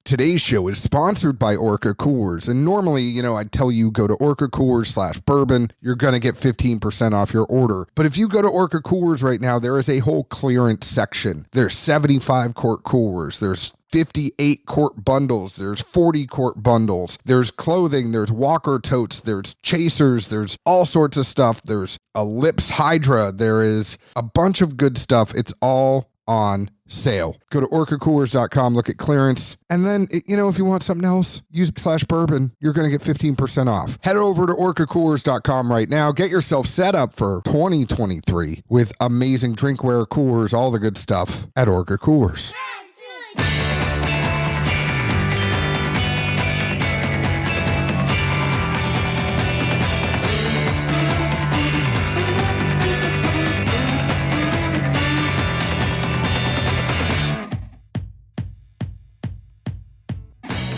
Today's show is sponsored by Orca Coolers. And normally, I'd tell you go to Orca Coolers/bourbon. You're going to get 15% off your order. But if you go to Orca Coolers right now, there is a whole clearance section. There's 75 quart coolers. There's 58 quart bundles. There's 40 quart bundles. There's clothing. There's walker totes. There's chasers. There's all sorts of stuff. There's a Lips Hydra. There is a bunch of good stuff. It's all on sale. Go to orcacoolers.com, look at clearance, and then, if you want something else, use /bourbon. You're going to get 15% off. Head over to orcacoolers.com right now. Get yourself set up for 2023 with amazing drinkware, coolers, all the good stuff at Orca Coolers.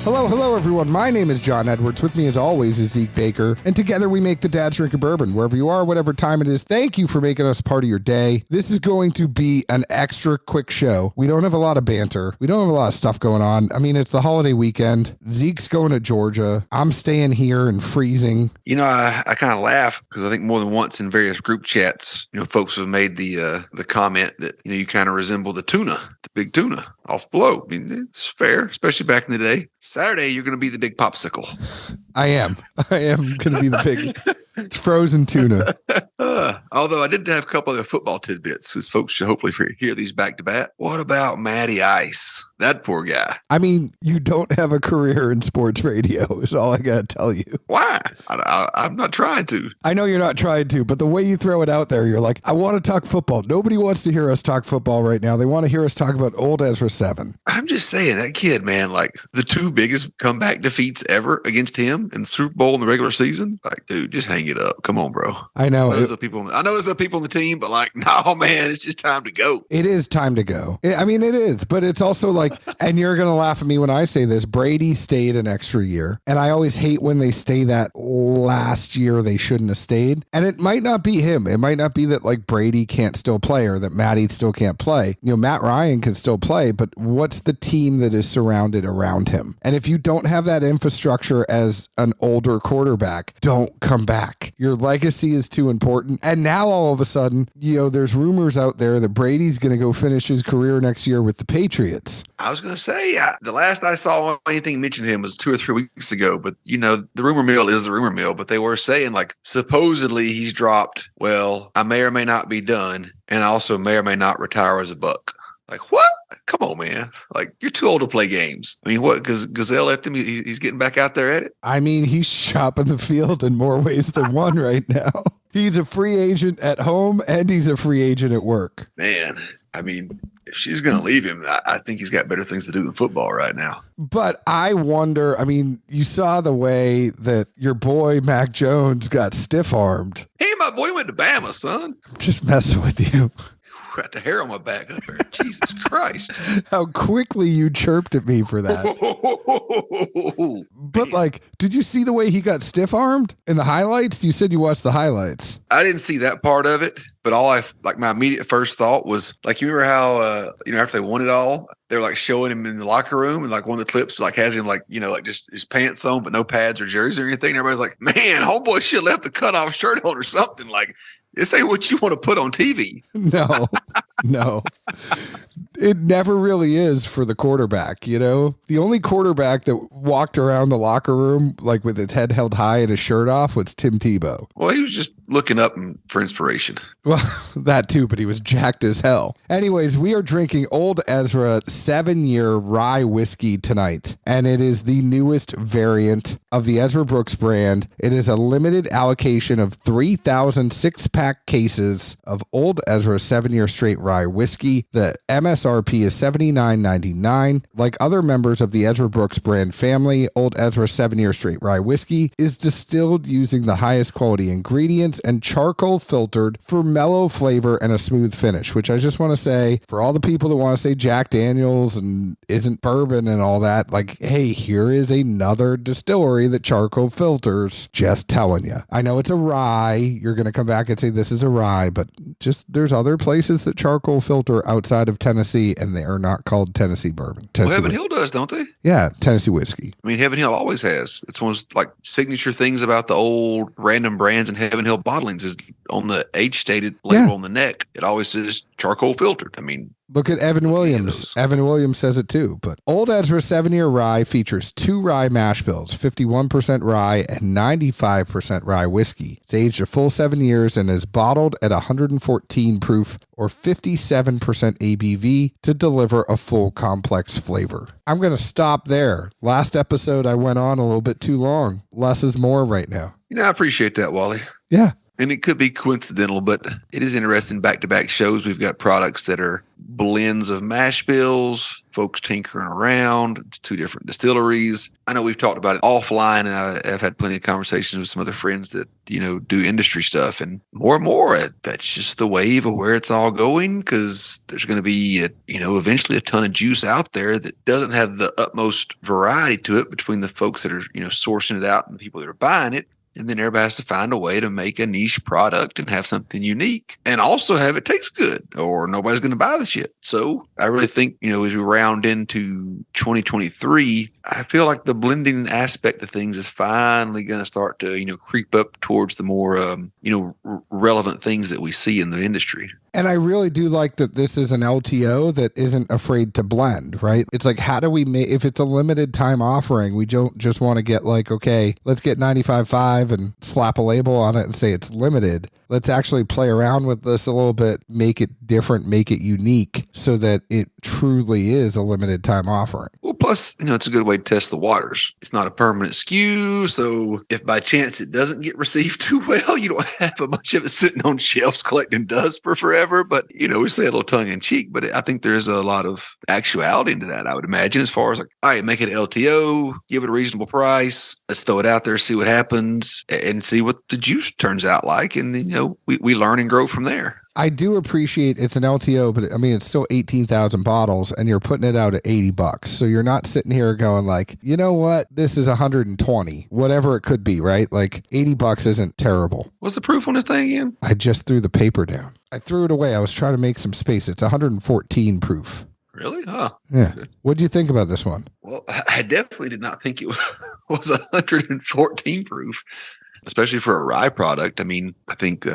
Hello, everyone. My name is John Edwards. With me, as always, is Zeke Baker. And together we make the Dad's Drink of Bourbon. Wherever you are, whatever time it is, thank you for making us part of your day. This is going to be an extra quick show. We don't have a lot of banter. We don't have a lot of stuff going on. I mean, it's the holiday weekend. Zeke's going to Georgia. I'm staying here and freezing. I kind of laugh because I think more than once in various group chats, folks have made the comment that, you kind of resemble the tuna, the big tuna off below. I mean, it's fair, especially back in the day. Saturday, you're going to be the big popsicle. I am going to be the big frozen tuna. Although I did have a couple of football tidbits, as folks should hopefully hear these back to back. What about Matty Ice? That poor guy. I mean, you don't have a career in sports radio is all I got to tell you. Why? I'm not trying to. I know you're not trying to, but the way you throw it out there, you're like, I want to talk football. Nobody wants to hear us talk football right now. They want to hear us talk about Old Ezra 7. I'm just saying, that kid, man, like the two biggest comeback defeats ever against him in the Super Bowl in the regular season. Like, dude, just hang it up. Come on, bro. I know. I know there's other people on the team, but like, no, man, it's just time to go. It is time to go. I mean, it is, but it's also like, and you're going to laugh at me when I say this, Brady stayed an extra year. And I always hate when they stay that last year they shouldn't have stayed. And it might not be him. It might not be that like Brady can't still play or that Matty still can't play. Matt Ryan can still play, but what's the team that is surrounded around him? And if you don't have that infrastructure as an older quarterback, don't come back. Your legacy is too important. And now all of a sudden, there's rumors out there that Brady's going to go finish his career next year with the Patriots. I was going to say, the last I saw anything mentioned him was 2 or 3 weeks ago. But, the rumor mill is the rumor mill. But they were saying, like, supposedly he's dropped, well, I may or may not be done. And I also may or may not retire as a Buck. Like, what? Come on, man. Like, you're too old to play games. I mean, what? Because Gazelle left him. He's getting back out there at it. I mean, he's shopping the field in more ways than one right now. He's a free agent at home and he's a free agent at work. Man, I mean, if she's going to leave him, I think he's got better things to do than football right now. But I wonder, I mean, you saw the way that your boy Mac Jones got stiff-armed. Hey, my boy went to Bama, son. I'm just messing with you. Got the hair on my back up there. Jesus Christ. How quickly you chirped at me for that. But like, did you see the way he got stiff-armed in the highlights? You said you watched the highlights. I didn't see that part of it, but my immediate first thought was like, you remember how, after they won it all, they were like showing him in the locker room and like one of the clips like has him like, like just his pants on, but no pads or jersey or anything. And everybody's like, man, homeboy should have left the cutoff shirt on or something. Like, this ain't what you want to put on TV. No. It never really is for the quarterback, The only quarterback that walked around the locker room like with his head held high and his shirt off was Tim Tebow. Well, he was just looking up for inspiration. Well, that too, but he was jacked as hell. Anyways, we are drinking Old Ezra 7-year rye whiskey tonight, and it is the newest variant of the Ezra Brooks brand. It is a limited allocation of 3,000 six-pack cases of Old Ezra 7-year straight rye whiskey. The MSRP is $79.99. Like other members of the Ezra Brooks brand family, Old Ezra 7-year straight rye whiskey is distilled using the highest quality ingredients and charcoal filtered for mellow flavor and a smooth finish, which I just want to say for all the people that want to say Jack Daniels and isn't bourbon and all that, like, hey, here is another distillery that charcoal filters. Just telling you. I know it's a rye. You're going to come back and say this is a rye, but just there's other places that charcoal filter outside of Tennessee, and they are not called Tennessee bourbon. Heaven Hill does, don't they? Yeah, Tennessee whiskey. I mean, Heaven Hill always has. It's one of those, like, signature things about the old random brands and Heaven Hill bottlings is on the age-stated label on the neck. It always says charcoal filtered. I mean, look at Evan Williams. Evan Williams says it too. But Old Ezra 7-year rye features 2 rye mash bills, 51% rye and 95% rye whiskey. It's aged a full 7 years and is bottled at 114 proof or 57% ABV to deliver a full complex flavor. I'm going to stop there. Last episode, I went on a little bit too long. Less is more right now. I appreciate that, Wally. Yeah. And it could be coincidental, but it is interesting back-to-back shows. We've got products that are blends of mash bills, folks tinkering around. It's 2 different distilleries. I know we've talked about it offline, and I've had plenty of conversations with some other friends that, do industry stuff. And more, that's just the wave of where it's all going, because there's going to be, eventually a ton of juice out there that doesn't have the utmost variety to it between the folks that are, sourcing it out and the people that are buying it. And then everybody has to find a way to make a niche product and have something unique and also have it taste good, or nobody's going to buy the shit. So I really think, as we round into 2023, I feel like the blending aspect of things is finally going to start to, creep up towards the more, relevant things that we see in the industry. And I really do like that this is an LTO that isn't afraid to blend, right? It's like, how do we make, if it's a limited time offering, we don't just want to get like, okay, let's get 95.5 and slap a label on it and say it's limited. Let's actually play around with this a little bit, make it different, make it unique so that it truly is a limited time offering. Well, plus, it's a good way to test the waters. It's not a permanent SKU. So if by chance it doesn't get received too well, you don't have a bunch of it sitting on shelves collecting dust for forever. But, we say a little tongue in cheek, but I think there's a lot of actuality into that, I would imagine, as far as like, all right, make it LTO, give it a reasonable price. Let's throw it out there, see what happens and see what the juice turns out like. And then, we learn and grow from there. I do appreciate it's an LTO, but I mean, it's still 18,000 bottles and you're putting it out at $80. So you're not sitting here going like, you know what? This is 120, whatever it could be, right? Like $80 isn't terrible. What's the proof on this thing again? I just threw the paper down. I threw it away. I was trying to make some space. It's 114 proof. Really? Huh. Yeah. What do you think about this one? Well, I definitely did not think it was 114 proof, especially for a rye product. I mean, I think,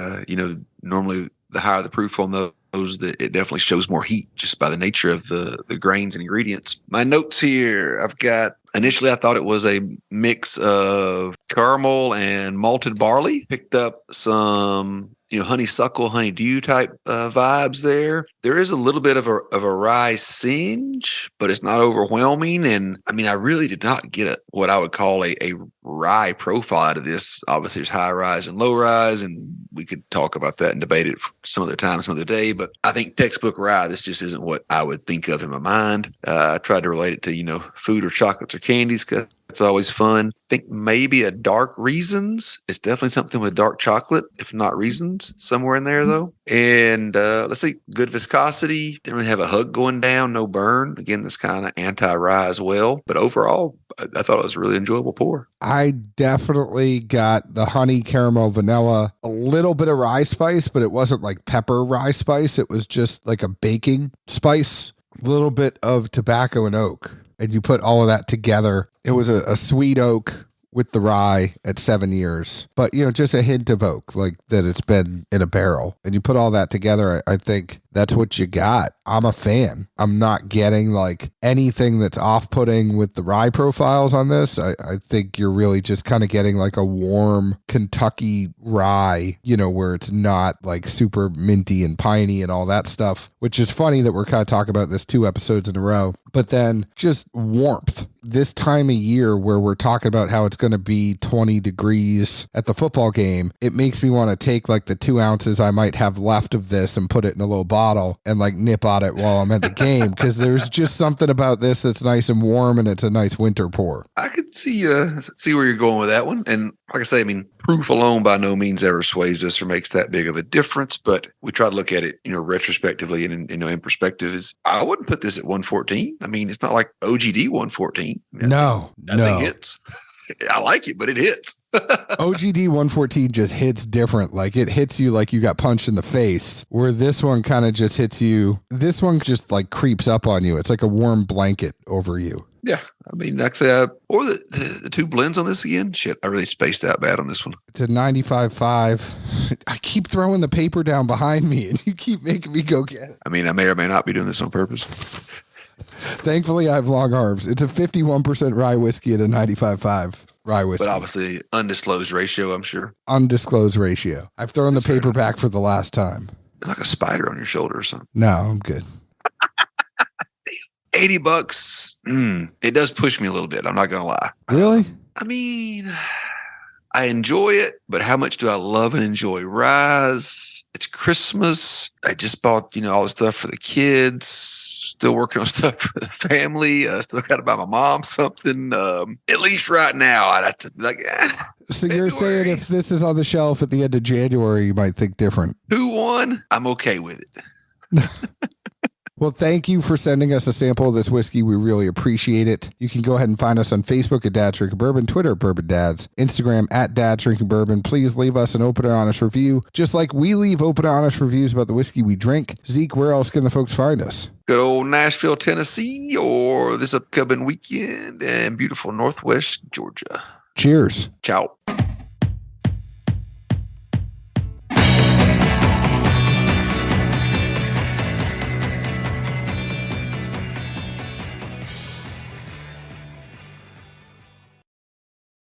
normally the higher the proof on those, that it definitely shows more heat just by the nature of the grains and ingredients. My notes here, I've got, initially I thought it was a mix of caramel and malted barley. Picked up some, honeysuckle, honeydew type vibes there. There is a little bit of a rye singe, but it's not overwhelming. And I mean, I really did not get what I would call a rye profile out of this. Obviously, there's high rise and low rise, and we could talk about that and debate it some other time, some other day. But I think textbook rye, this just isn't what I would think of in my mind. I tried to relate it to, food or chocolates or candies, because it's always fun. I think maybe a dark Reasons. It's definitely something with dark chocolate, if not Reasons, somewhere in there, though. And let's see, good viscosity. Didn't really have a hug going down, no burn. Again, that's kind of anti-rye as well. But overall, I thought it was a really enjoyable pour. I definitely got the honey, caramel, vanilla, a little bit of rye spice, but it wasn't like pepper rye spice. It was just like a baking spice, a little bit of tobacco and oak. And you put all of that together. It was a sweet oak with the rye at 7 years, but just a hint of oak, like that it's been in a barrel, and you put all that together. I think that's what you got. I'm a fan. I'm not getting like anything that's off-putting with the rye profiles on this. I think you're really just kind of getting like a warm Kentucky rye, where it's not like super minty and piney and all that stuff, which is funny that we're kind of talking about this 2 episodes in a row, but then just warmth. This time of year where we're talking about how it's going to be 20 degrees at the football game, it makes me want to take like the 2 ounces I might have left of this and put it in a little bottle and like nip on it while I'm at the game, because there's just something about this that's nice and warm, and it's a nice winter pour. I could see where you're going with that one. And like I say, I mean, proof alone by no means ever sways us or makes that big of a difference, but we try to look at it, retrospectively and, in perspective. Is I wouldn't put this at 114. I mean, it's not like OGD 114. No. I think it's I like it, but it hits. OGD 114 just hits different. Like it hits you like you got punched in the face, where this one kind of just hits you. This one just like creeps up on you. It's like a warm blanket over you. Yeah. I mean, like I said, or the two blends on this again. Shit, I really spaced out bad on this one. It's a 95.5. I keep throwing the paper down behind me and you keep making me go get it. I mean, I may or may not be doing this on purpose. Thankfully, I have long arms. It's a 51% rye whiskey at a 95.5 rye whiskey. But obviously, undisclosed ratio, I'm sure. Undisclosed ratio. I've thrown the paper back for the last time. Like a spider on your shoulder or something. No, I'm good. $80. It does push me a little bit. I'm not going to lie. Really? I mean, I enjoy it, but how much do I love and enjoy Rise? It's Christmas. I just bought, all the stuff for the kids. Still working on stuff for the family. Still got to buy my mom something. At least right now, I'd have to So you're saying if this is on the shelf at the end of January, you might think different. Who won? I'm okay with it. Well, thank you for sending us a sample of this whiskey. We really appreciate it. You can go ahead and find us on Facebook at Dad's Drinking Bourbon, Twitter at Bourbon Dads, Instagram at Dad's Drinking Bourbon. Please leave us an open and honest review, just like we leave open and honest reviews about the whiskey we drink. Zeke, where else can the folks find us? Good old Nashville, Tennessee, or this upcoming weekend in beautiful Northwest Georgia. Cheers. Ciao.